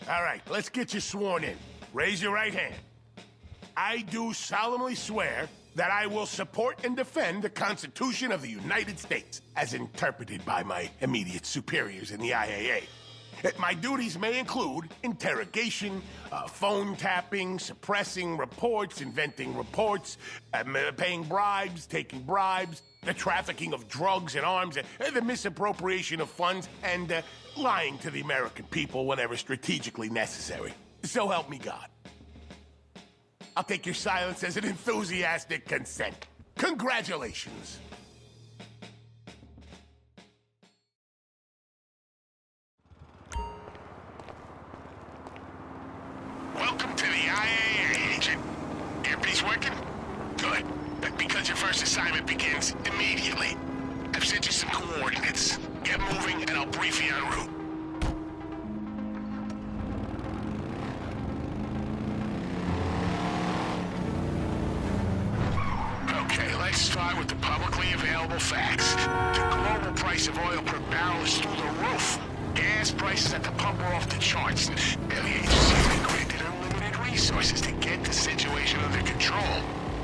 All right, let's get you sworn in. Raise your right hand. I do solemnly swear that I will support and defend the Constitution of the United States, as interpreted by my immediate superiors in the IAA. My duties may include interrogation, phone tapping, suppressing reports, inventing reports, paying bribes, taking bribes, the trafficking of drugs and arms, the misappropriation of funds, and lying to the American people whenever strategically necessary. So help me God. I'll take your silence as an enthusiastic consent. Congratulations. Welcome to the IAA, Agent. Earpiece working? Good. Because your first assignment begins immediately. I've sent you some coordinates. Get moving and I'll brief you en route. Okay, let's start with the publicly available facts. The global price of oil per barrel is through the roof. Gas prices at the pump are off the charts, and the agency's been granted unlimited resources to get the situation under control.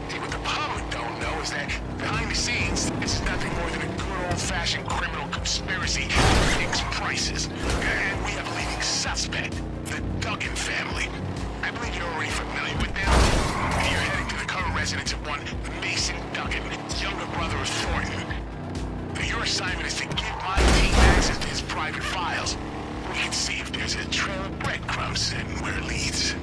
See, what the public don't know is that behind the scenes, this is nothing more than a good old-fashioned criminal conspiracy to fix prices. And we have a leading suspect, the Duggan family. I believe you're already familiar with them. You're heading to the current residence of one Mason Duggan, younger brother of Thornton. Your assignment is to give my team access to his private files. We can see if there's a trail of breadcrumbs and where it leads.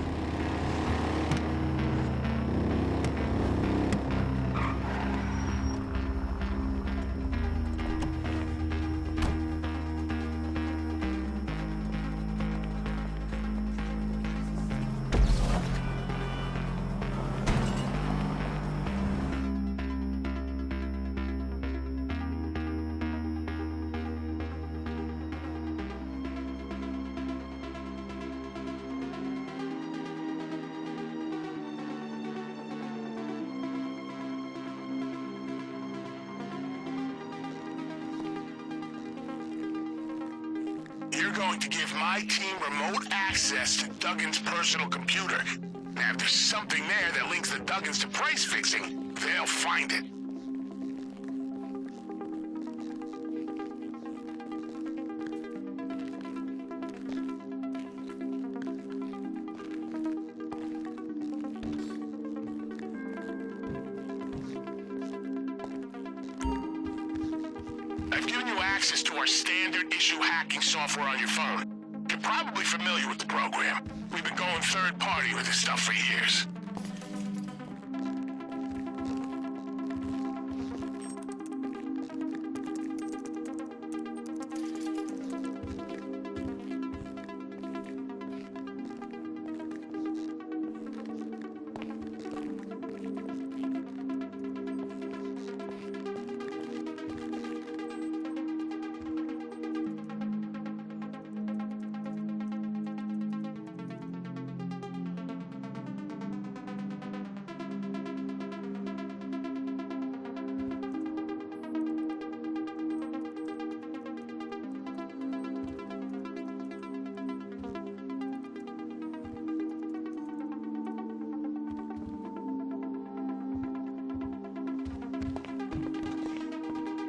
You're going to give my team remote access to Duggan's personal computer. Now, if there's something there that links the Duggans to price fixing, they'll find it. I've given you access to our standard issue hacking software on your phone. You're probably familiar with the program. We've been going third party with this stuff for years.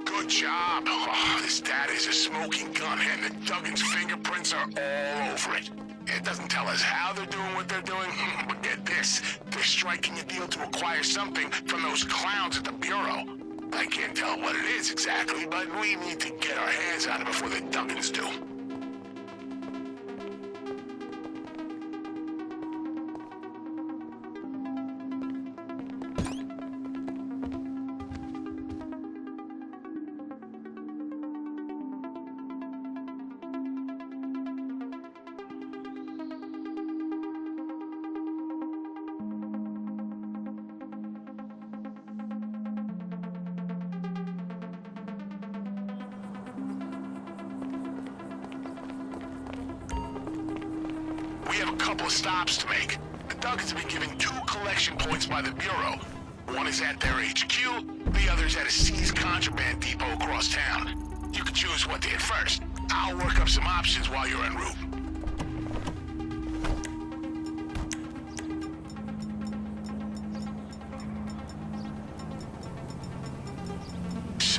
Good job. Oh, this data is a smoking gun, and the Duggan's fingerprints are all over it. It doesn't tell us how they're doing what they're doing, but get this. They're striking a deal to acquire something from those clowns at the Bureau. I can't tell what it is exactly, but we need to get our hands on it before the Duggans do. We have a couple of stops to make. The Duggans have been given 2 collection points by the Bureau. One is at their HQ, the other's at a seized contraband depot across town. You can choose what to hit first. I'll work up some options while you're en route.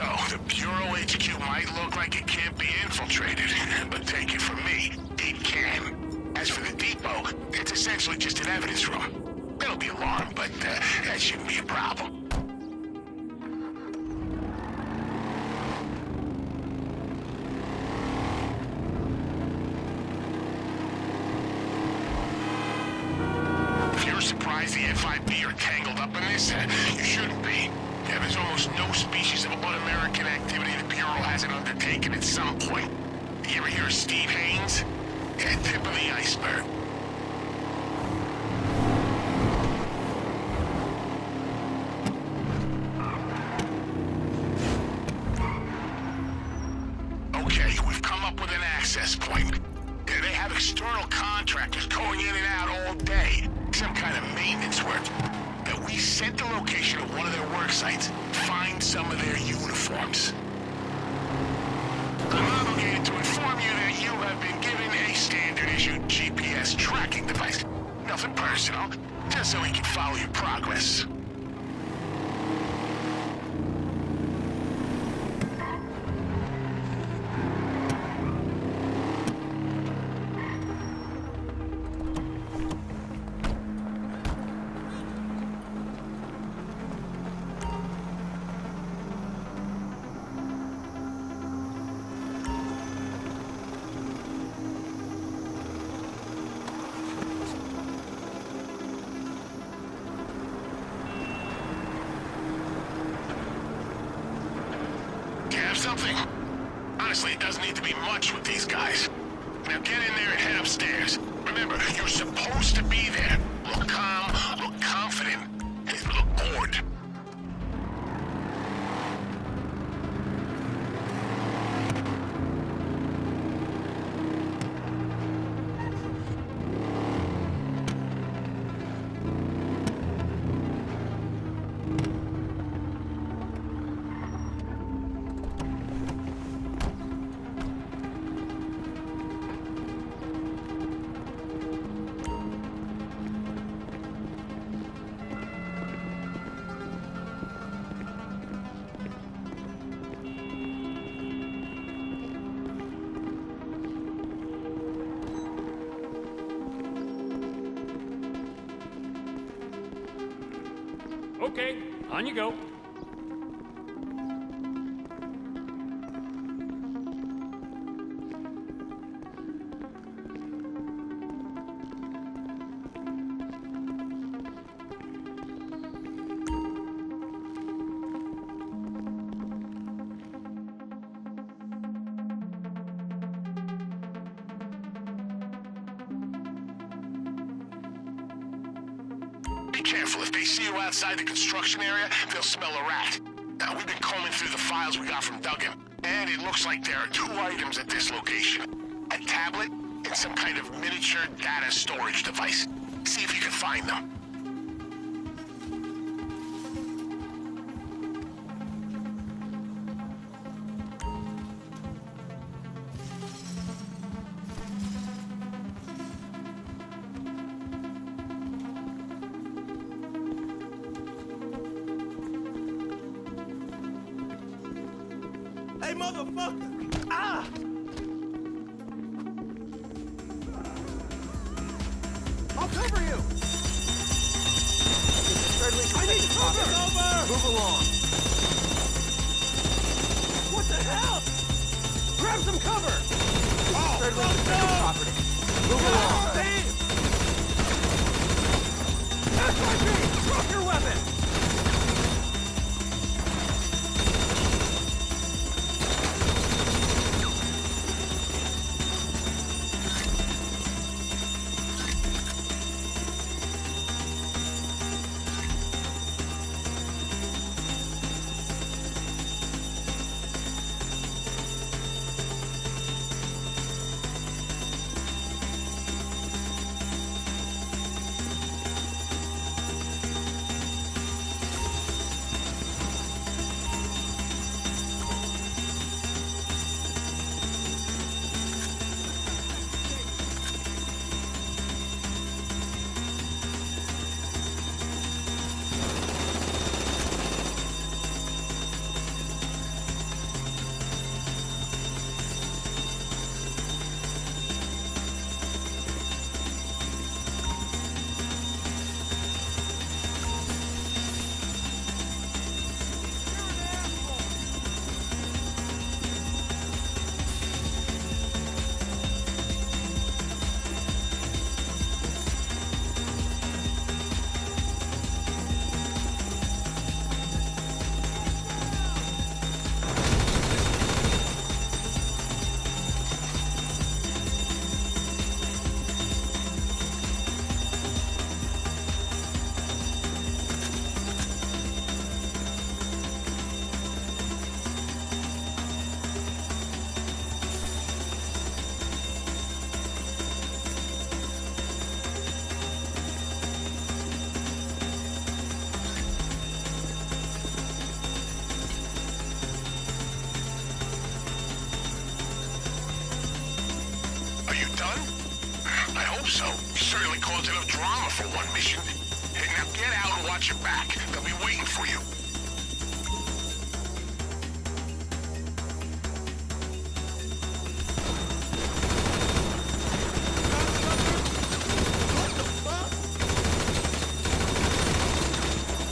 So, the Bureau HQ might look like it can't be infiltrated, but take it from me, it can. As for the depot, it's essentially just an evidence room. It'll be alarmed, but that shouldn't be a problem. If you're surprised the FIB are tangled up in this, you shouldn't be. Yeah, there's almost no species of un-American activity the Bureau hasn't undertaken at some point. You ever hear of Steve Haynes? Yeah, tip of the iceberg. Okay, we've come up with an access point. Yeah, they have external contractors going in and out all day. Some kind of maintenance work. Yeah, we sent the location of one of their work sites. Find some of their uniforms. I'm obligated to inform you that you have been given a standard-issue GPS tracking device. Nothing personal, just so we can follow your progress. Something. Honestly, it doesn't need to be much with these guys. Now get in there and head upstairs. Remember, you're supposed to be there. Look calm, look confident, and look bored. Okay, on you go. Be careful. If they see you outside the construction area, they'll smell a rat. Now, we've been combing through the files we got from Duggan, and it looks like there are 2 items at this location. A tablet and some kind of miniature data storage device. See if you can find them. Hey, motherfucker! Ah! I'll cover you! I need cover! Move along! What the hell? Grab some cover! Oh, property. Move along! Dave! SIP! Drop your weapon! hope so. You certainly caused enough drama for one mission. Hey, now get out and watch your back. They'll be waiting for you.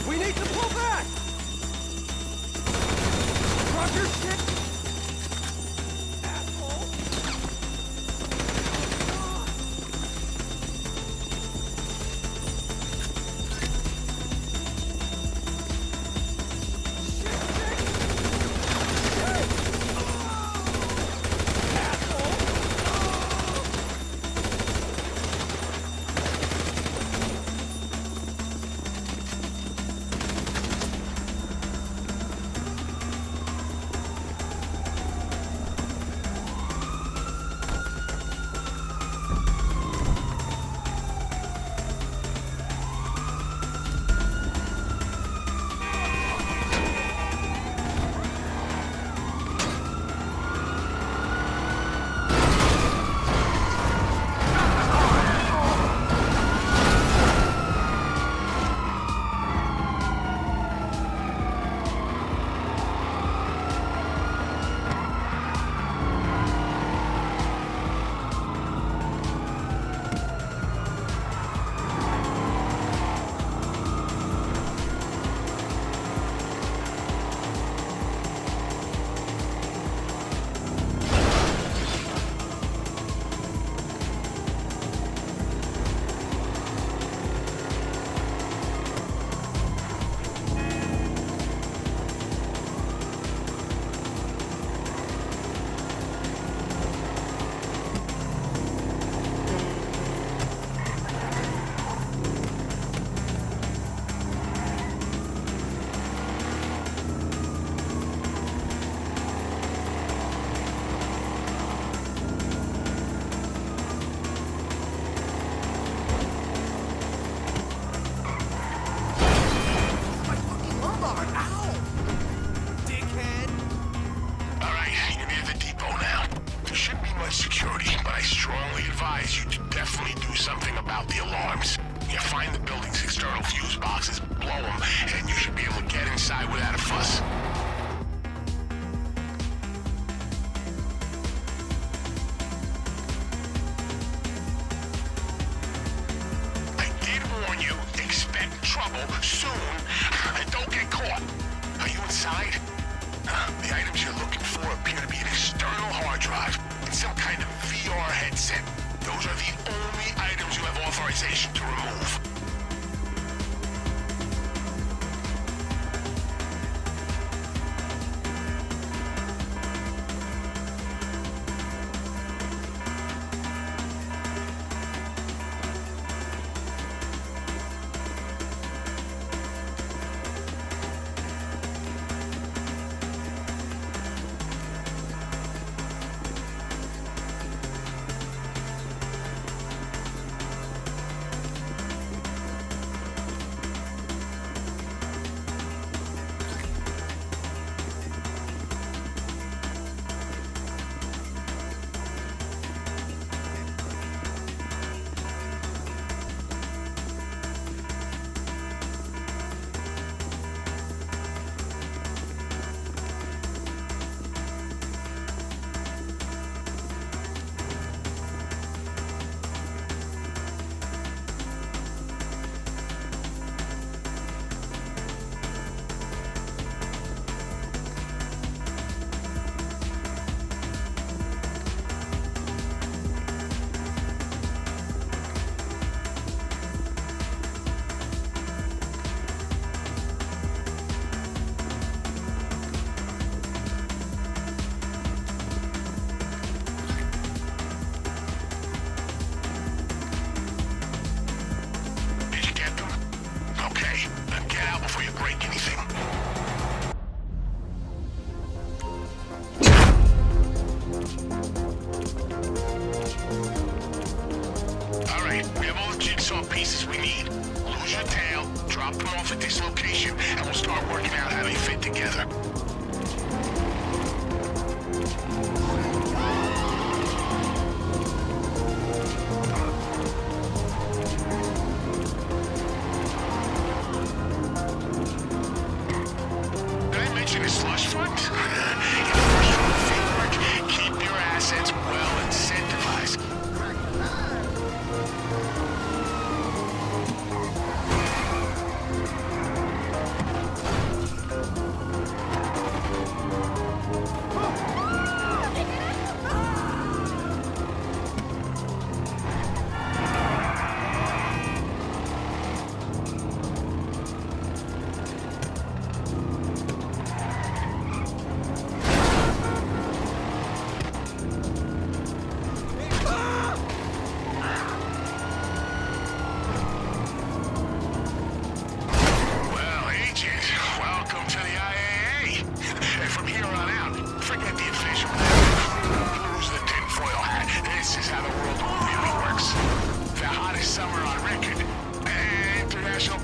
We need to pull back! Drop your shit! Asshole!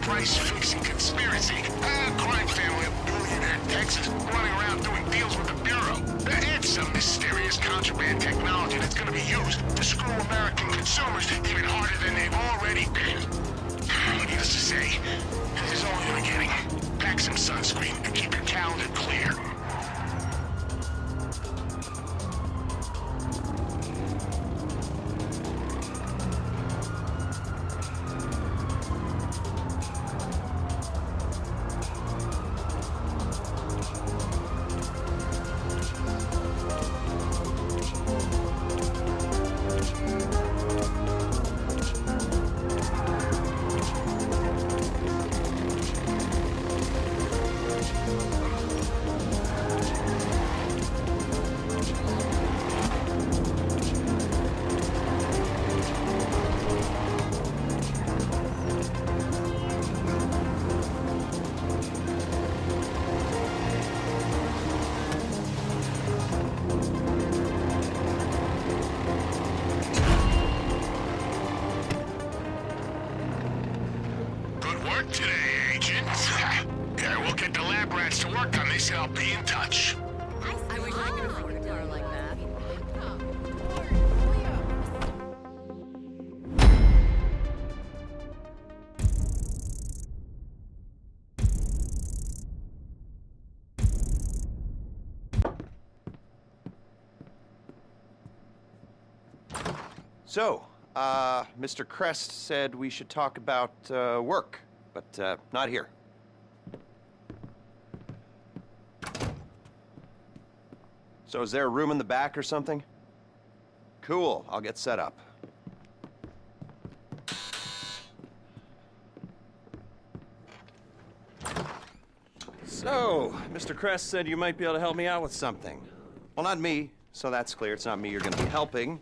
price-fixing conspiracy. A crime family of billionaire Texas running around doing deals with the Bureau. It's some mysterious contraband technology that's going to be used to screw American consumers even harder than they've already been. Needless to say, this is only the beginning. Pack some sunscreen and keep your calendar clear. Today, Agent. Yeah, we'll get the lab rats to work on this and I'll be in touch. I wish I could afford a car like that. So, Mr. Crest said we should talk about work, but not here. So is there a room in the back or something? Cool, I'll get set up. So, Mr. Crest said you might be able to help me out with something. Well, not me, so that's clear. It's not me you're going to be helping.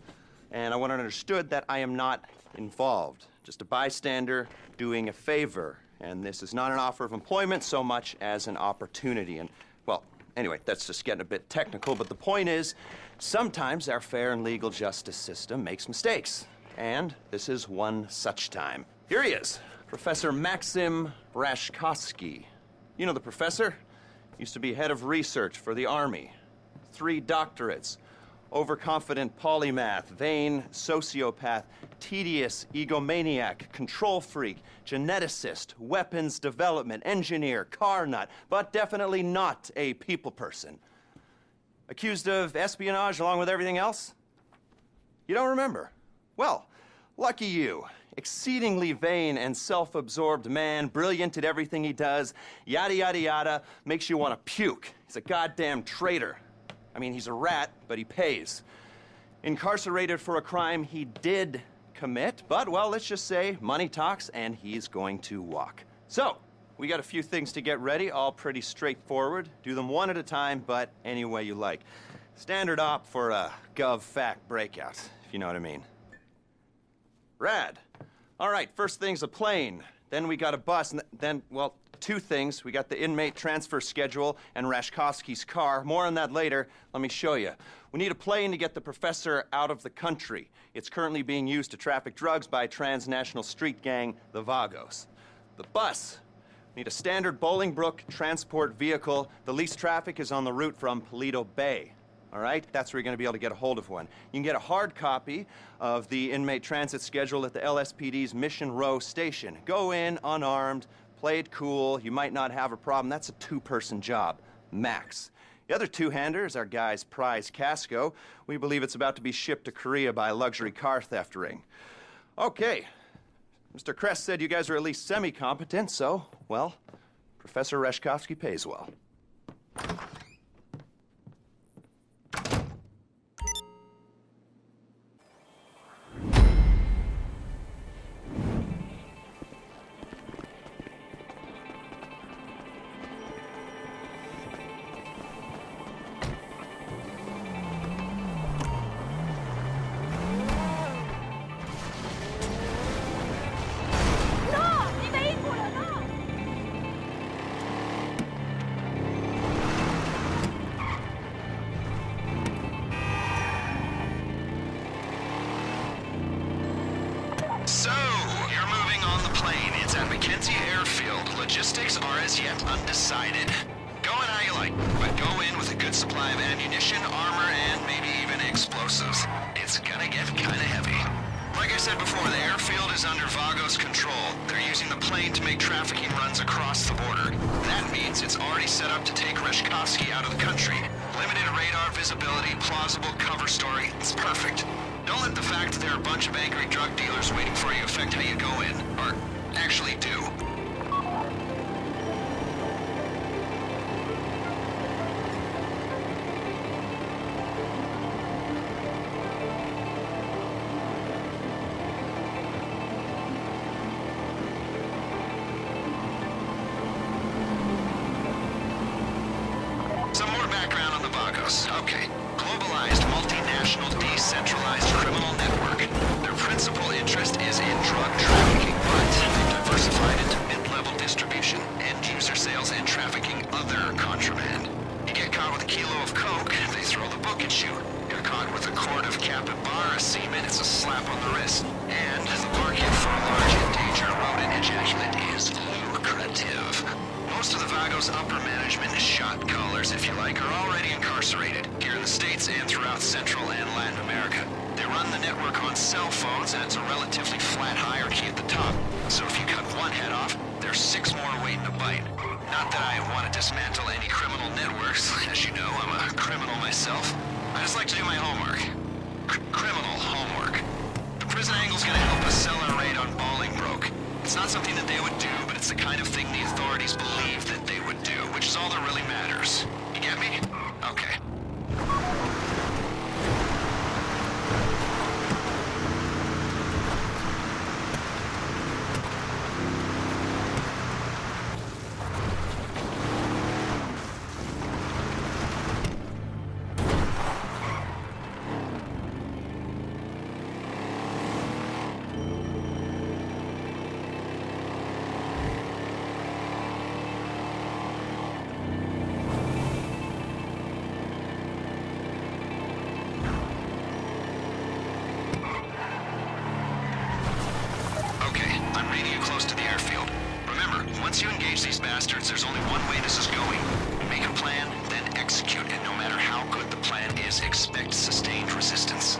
And I want it understood that I am not involved. Just a bystander doing a favor. And this is not an offer of employment so much as an opportunity. And, well, anyway, that's just getting a bit technical, but the point is, sometimes our fair and legal justice system makes mistakes. And this is one such time. Here he is, Professor Maxim Rashkovsky. You know the professor? Used to be head of research for the Army. 3 doctorates. Overconfident polymath, vain sociopath, tedious egomaniac, control freak, geneticist, weapons development, engineer, car nut, but definitely not a people person. Accused of espionage along with everything else? You don't remember? Well, lucky you. Exceedingly vain and self-absorbed man, brilliant at everything he does, yada yada yada, makes you want to puke. He's a goddamn traitor. I mean, he's a rat, but he pays. Incarcerated for a crime he did commit, but, well, let's just say money talks, and he's going to walk. So, we got a few things to get ready, all pretty straightforward. Do them one at a time, but any way you like. Standard op for a gov-fact breakout, if you know what I mean. Rad. All right, first thing's a plane. Then we got a bus, and then, well, 2 things. We got the inmate transfer schedule and Rashkovsky's car. More on that later. Let me show you. We need a plane to get the professor out of the country. It's currently being used to traffic drugs by a transnational street gang, the Vagos. The bus. We need a standard Bolingbrook transport vehicle. The least traffic is on the route from Paleto Bay. All right? That's where you're going to be able to get a hold of one. You can get a hard copy of the inmate transit schedule at the LSPD's Mission Row station. Go in unarmed. Play it cool, you might not have a problem. That's a 2-person job, max. The other 2-hander is our guy's prize Casco. We believe it's about to be shipped to Korea by a luxury car theft ring. Okay, Mr. Crest said you guys are at least semi-competent, so, well, Professor Rashkovsky pays well. Logistics are as yet undecided. Go in how you like, but go in with a good supply of ammunition, armor, and maybe even explosives. It's gonna get kinda heavy. Like I said before, the airfield is under Vago's control. They're using the plane to make trafficking runs across the border. That means it's already set up to take Reshkovsky out of the country. Limited radar visibility, plausible cover story, it's perfect. Don't let the fact that there are a bunch of angry drug dealers waiting for you affect how you go in, or actually do. Some more background on the Vagos. Okay. Globalized, multinational, decentralized criminal network. Their principal interest is in drug trafficking, but they've diversified into mid-level distribution, end-user sales, and trafficking other contraband. You get caught with a kilo of coke, they throw the book at you. You're caught with a quart of capybara semen, it's a slap on the wrist. And the market for large endangered rodent ejaculate is lucrative. Most of the Vagos' upper management, shot callers if you like, are already incarcerated here in the States and throughout Central and Latin America. They run the network on cell phones, and it's a relatively flat hierarchy at the top. So if you cut one head off, there's 6 more waiting to bite. Not that I want to dismantle any criminal networks. As you know, I'm a criminal myself. I just like to do my homework. Criminal homework. The prison angle's gonna help us sell our raid on Bolingbroke. It's not something that they would do, but it's the kind of thing the authorities believe that they would do, which is all that really matters. You get me? Okay. I'm reading you close to the airfield. Remember, once you engage these bastards, there's only one way this is going. Make a plan, then execute, and no matter how good the plan is, expect sustained resistance.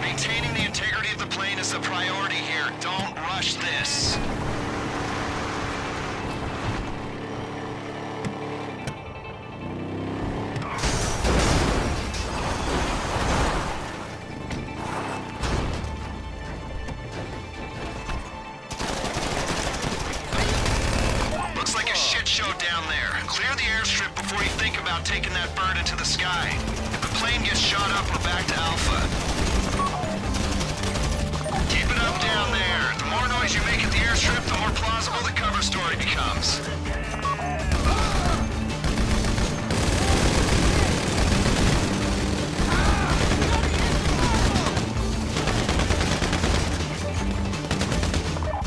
Maintaining the integrity of the plane is the priority here. Don't rush this. Taking that bird into the sky. If the plane gets shot up, we're back to Alpha. Keep it up down there. The more noise you make at the airstrip, the more plausible the cover story becomes.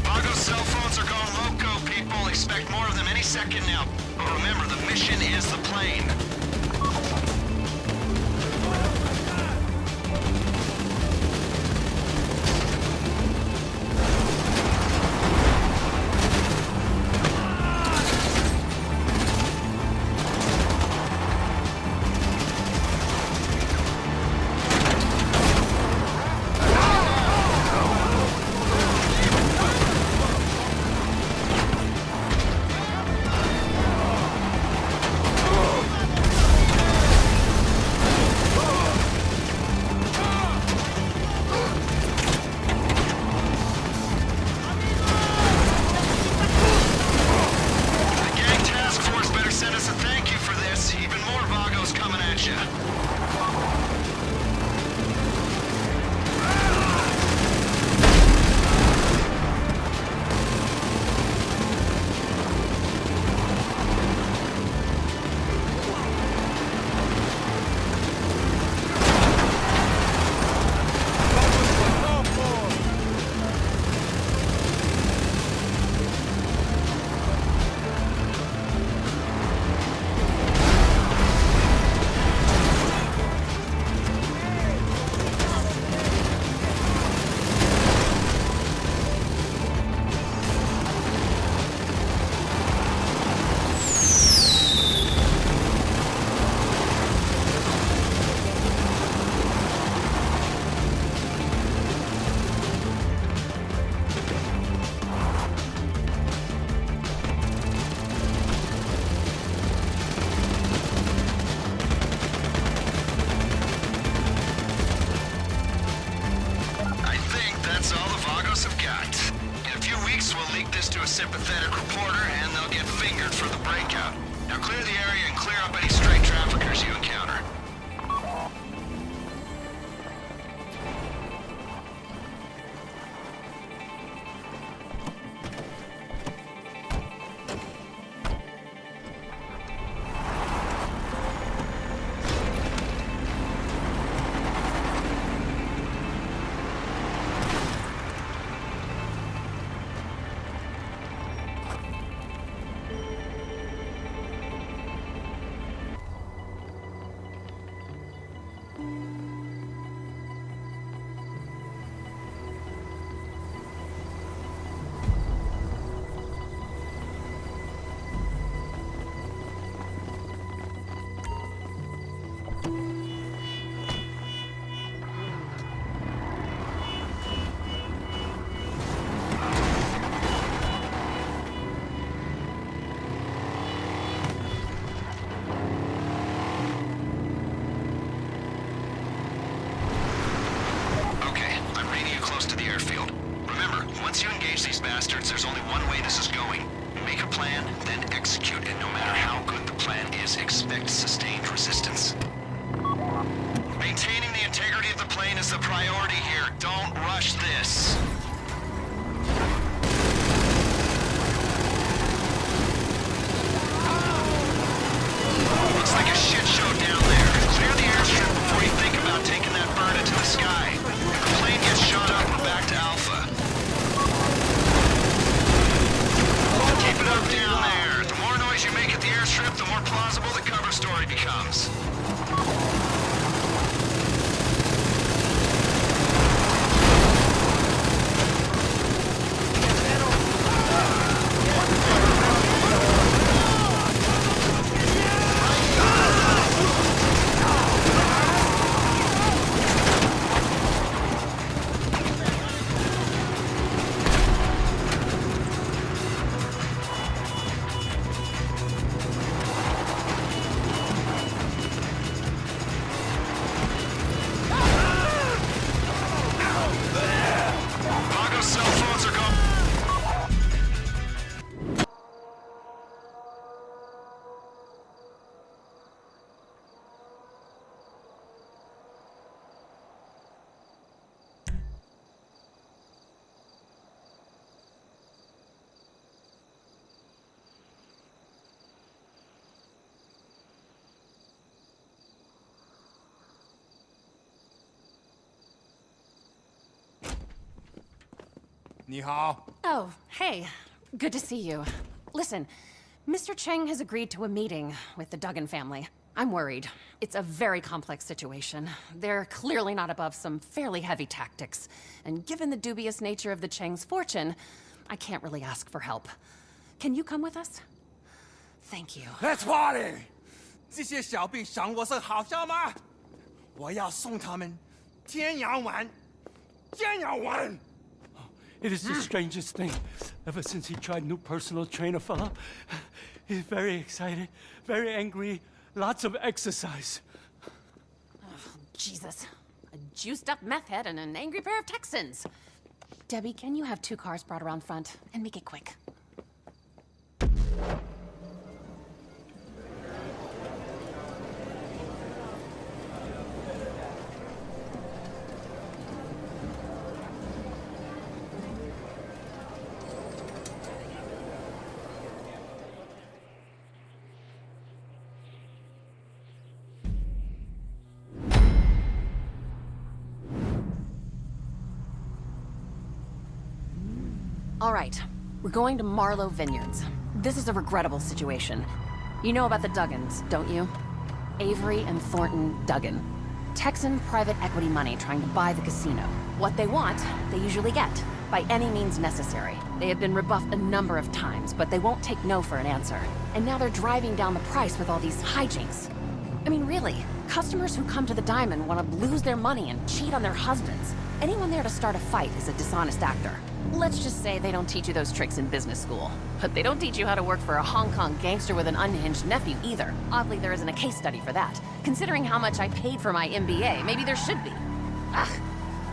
Vago's cell phones are going loco, people. Expect more of them any second now. But remember, the mission is the plane. to a sympathetic reporter, and they'll get fingered for the breakout. Now clear the area and clear up any stray traffickers you encounter. Once you engage these bastards, there's only one way this is going. Make a plan, then execute, and no matter how good the plan is, expect sustained resistance. Maintaining the integrity of the plane is the priority here. Don't rush this. Looks like a shit show down there. Clear the airstrip before you think about taking that bird into the sky. If the plane gets shot up, we're back to Alpha. Keep it up down there. The more noise you make at the airstrip, the more plausible the cover story becomes. Ni hao. Oh, hey. Good to see you. Listen, Mr. Cheng has agreed to a meeting with the Duggan family. I'm worried. It's a very complex situation. They're clearly not above some fairly heavy tactics. And given the dubious nature of the Cheng's fortune, I can't really ask for help. Can you come with us? Thank you. Let's party! 这些小兵想我是好笑吗？我要送他们天涯玩，天涯玩。 It is the strangest thing. Ever since he tried new personal trainer fella, he's very excited, very angry, lots of exercise. Oh, Jesus. A juiced up meth head and an angry pair of Texans. Debbie, can you have 2 cars brought around front? And make it quick. All right, we're going to Marlowe Vineyards. This is a regrettable situation. You know about the Duggans, don't you? Avery and Thornton Duggan. Texan private equity money trying to buy the casino. What they want, they usually get, by any means necessary. They have been rebuffed a number of times, but they won't take no for an answer. And now they're driving down the price with all these hijinks. I mean, really, customers who come to the Diamond want to lose their money and cheat on their husbands. Anyone there to start a fight is a dishonest actor. Let's just say they don't teach you those tricks in business school. But they don't teach you how to work for a Hong Kong gangster with an unhinged nephew either. Oddly, there isn't a case study for that. Considering how much I paid for my MBA, maybe there should be. Ugh.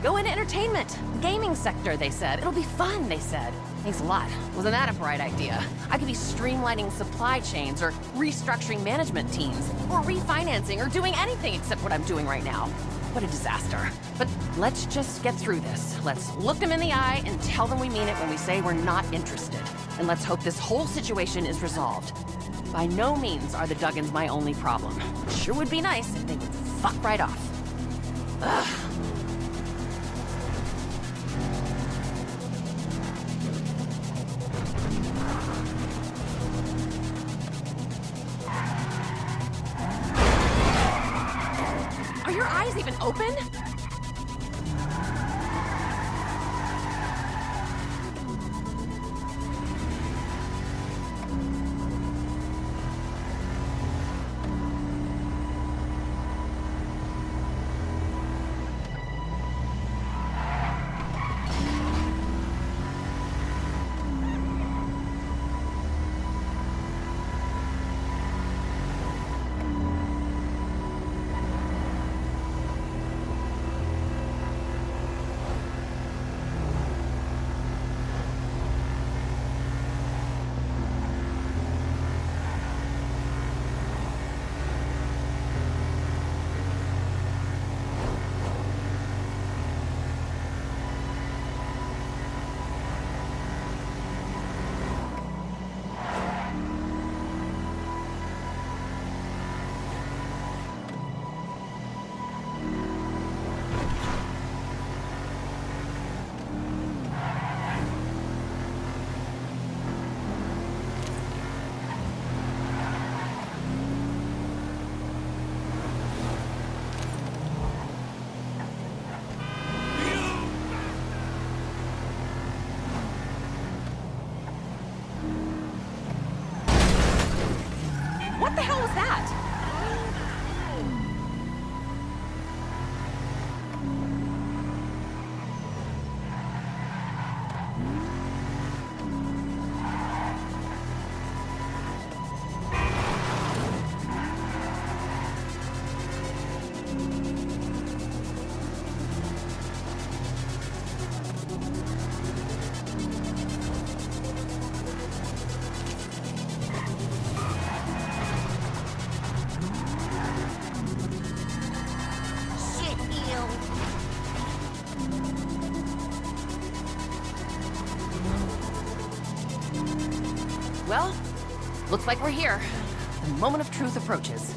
Go into entertainment. Gaming sector, they said. It'll be fun, they said. Thanks a lot. Wasn't that a bright idea? I could be streamlining supply chains, or restructuring management teams, or refinancing, or doing anything except what I'm doing right now. What a disaster. But let's just get through this. Let's look them in the eye and tell them we mean it when we say we're not interested. And let's hope this whole situation is resolved. By no means are the Duggans my only problem. It sure would be nice if they would fuck right off. Ugh. Are your eyes even open? What the hell was that? Well, looks like we're here. The moment of truth approaches.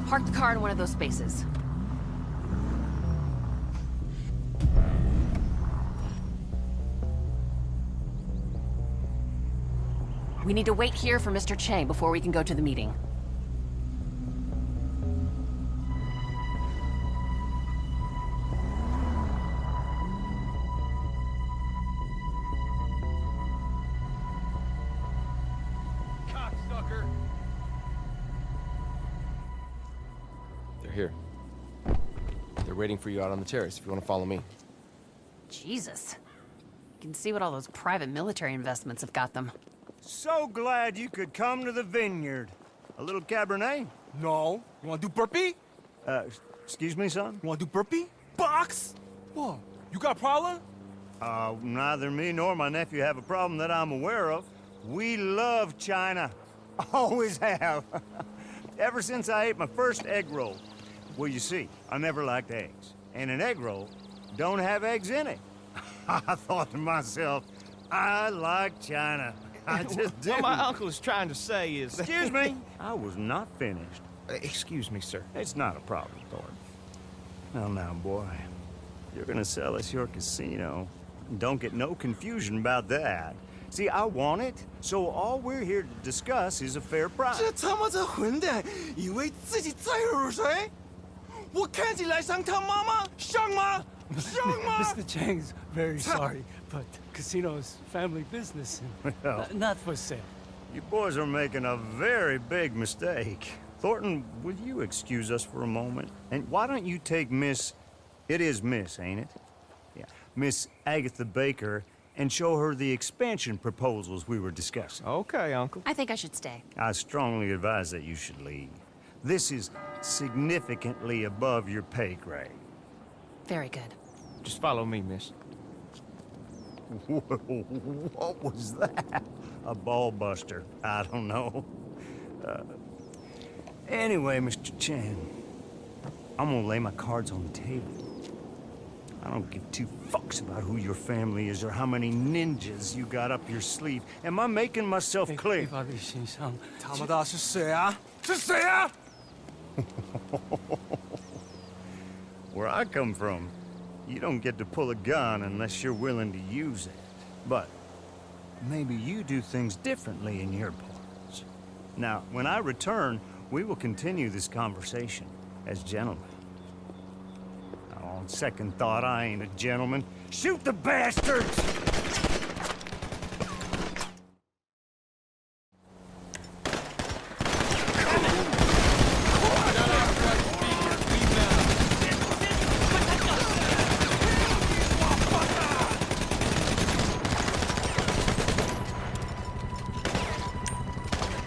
Park the car in one of those spaces. We need to wait here for Mr. Chang before we can go to the meeting. Cocksucker! They're here. They're waiting for you out on the terrace if you want to follow me. Jesus. You can see what all those private military investments have got them. So glad you could come to the vineyard. A little Cabernet? No. You wanna do burpee? Excuse me, son? You wanna do burpee? Box? What? You got a problem? Neither me nor my nephew have a problem that I'm aware of. We love China. Always have. Ever since I ate my first egg roll. Well, you see, I never liked eggs. And an egg roll don't have eggs in it. I thought to myself, I like China. I just do. What my uncle is trying to say is... Excuse me. I was not finished. Excuse me, sir. It's not a problem, Thornton. Well, now, boy, you're gonna sell us your casino. Don't get no confusion about that. See, I want it, so all we're here to discuss is a fair price. 这他妈这混蛋，以为自己载入水？我看起来像他妈妈，像吗？像吗？ Mr. Chang's very sorry, but casino is family business and Well. not for sale. You boys are making a very big mistake. Thornton, will you excuse us for a moment? And why don't you take Miss It is Miss, ain't it? Yeah, Miss Agatha Baker, and show her the expansion proposals we were discussing. Okay, Uncle. I think I should stay. I strongly advise that you should leave. This is significantly above your pay grade. Very good. Just follow me, miss. What was that? A ball buster? I don't know. Anyway, Mr. Chan, I'm gonna lay my cards on the table. I don't give two fucks about who your family is or how many ninjas you got up your sleeve. Am I making myself clear? 他们的是谁啊？是谁啊？ Where I come from, you don't get to pull a gun unless you're willing to use it. But maybe you do things differently in your parts. Now, when I return, we will continue this conversation as gentlemen. On second thought, I ain't a gentleman. Shoot the bastards!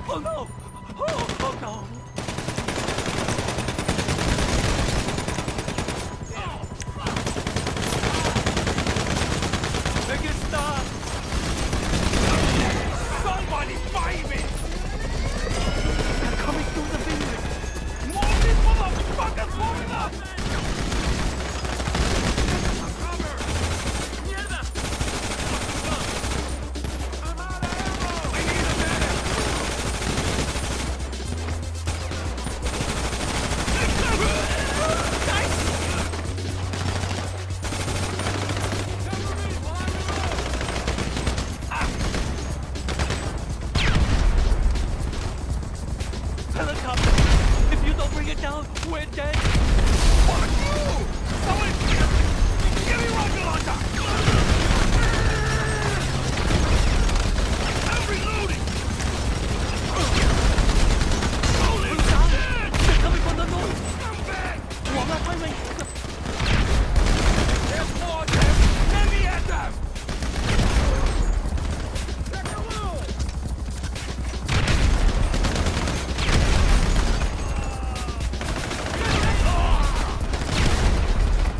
Oh no! Oh no! Make it stop! Somebody fight me! They're coming through the vineyard! More of these motherfuckers moving up! Helicopter! If you don't bring it down, we're dead! Fuck you! Someone give me rocket launcher! I'm reloading! Holy shit! They're coming from the north! Come back! 我们还没 There's more of them! Let me at them!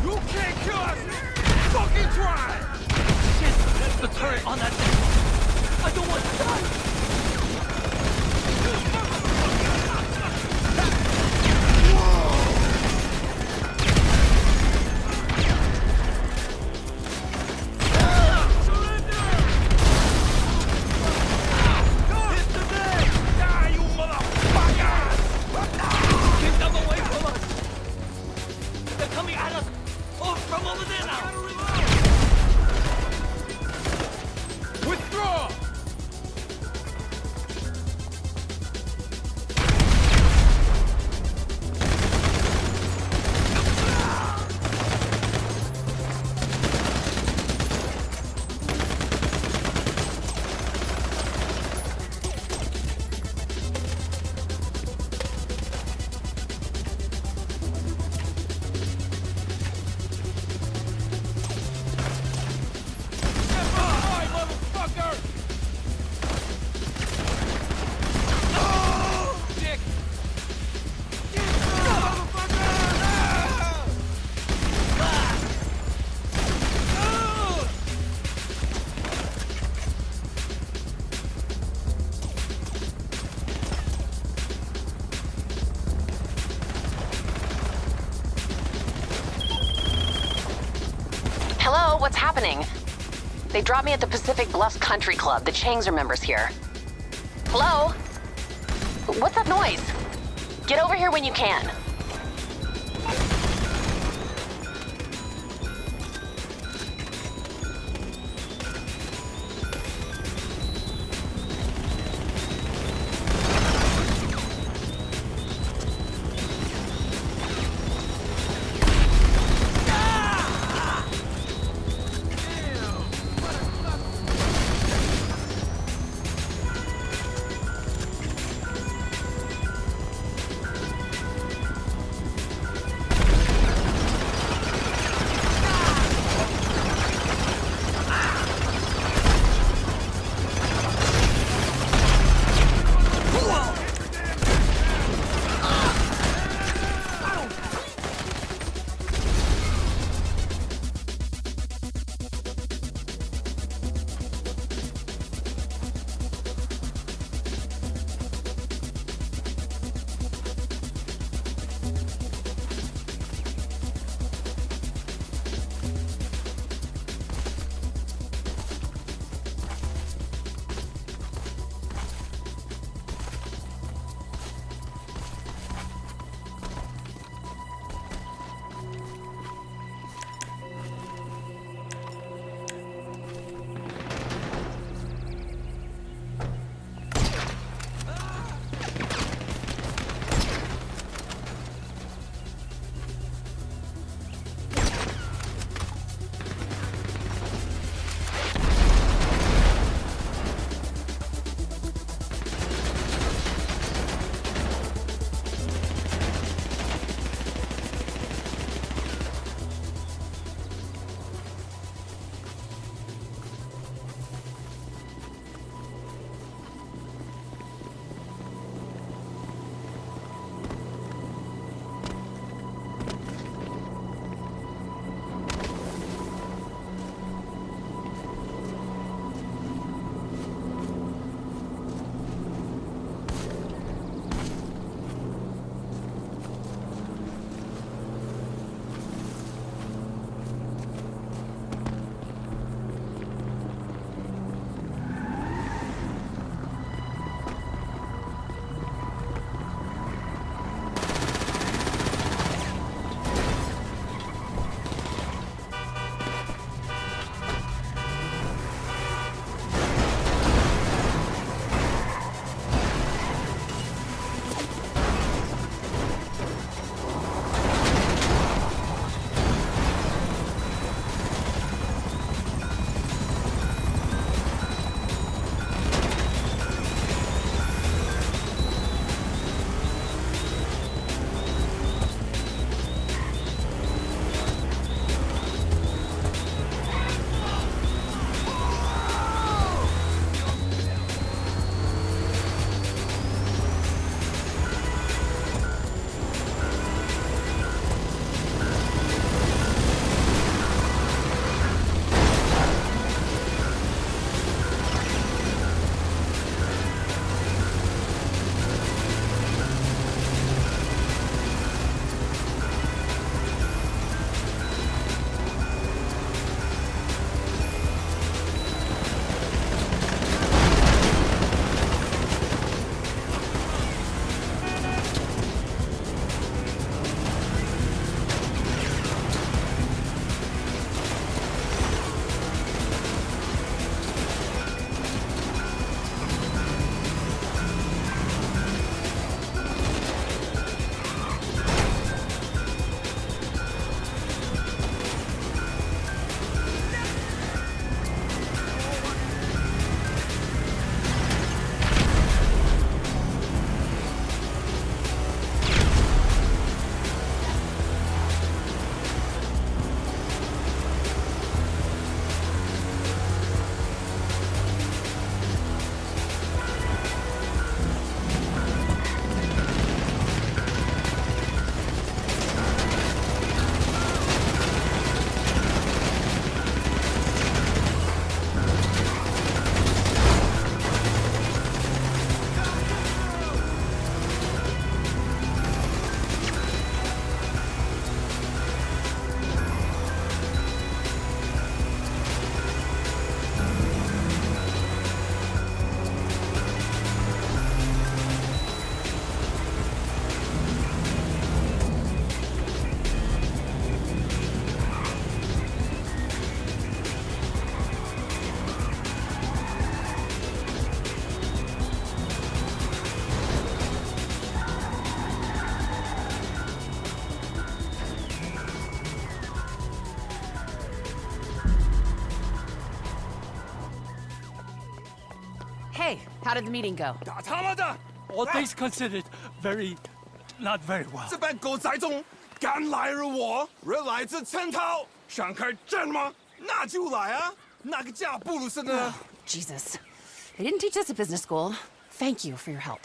You can't kill us! Fucking try! Shit! The turret on that thing! I don't want to die! Die, you motherfuckers! Keep them away from us! They're coming at us! Oh, from over there now! Withdraw! Hello, what's happening? They dropped me at the Pacific Bluffs Country Club. The Changs are members here. Hello? What's that noise? Get over here when you can. Hey, how did the meeting go? 打他妈的！ All things considered, not very well. 这班狗仔中，敢来而我，人来自陈涛，想开战吗？那就来啊！哪个架不如是呢？ Jesus. They didn't teach us at business school. Thank you for your help.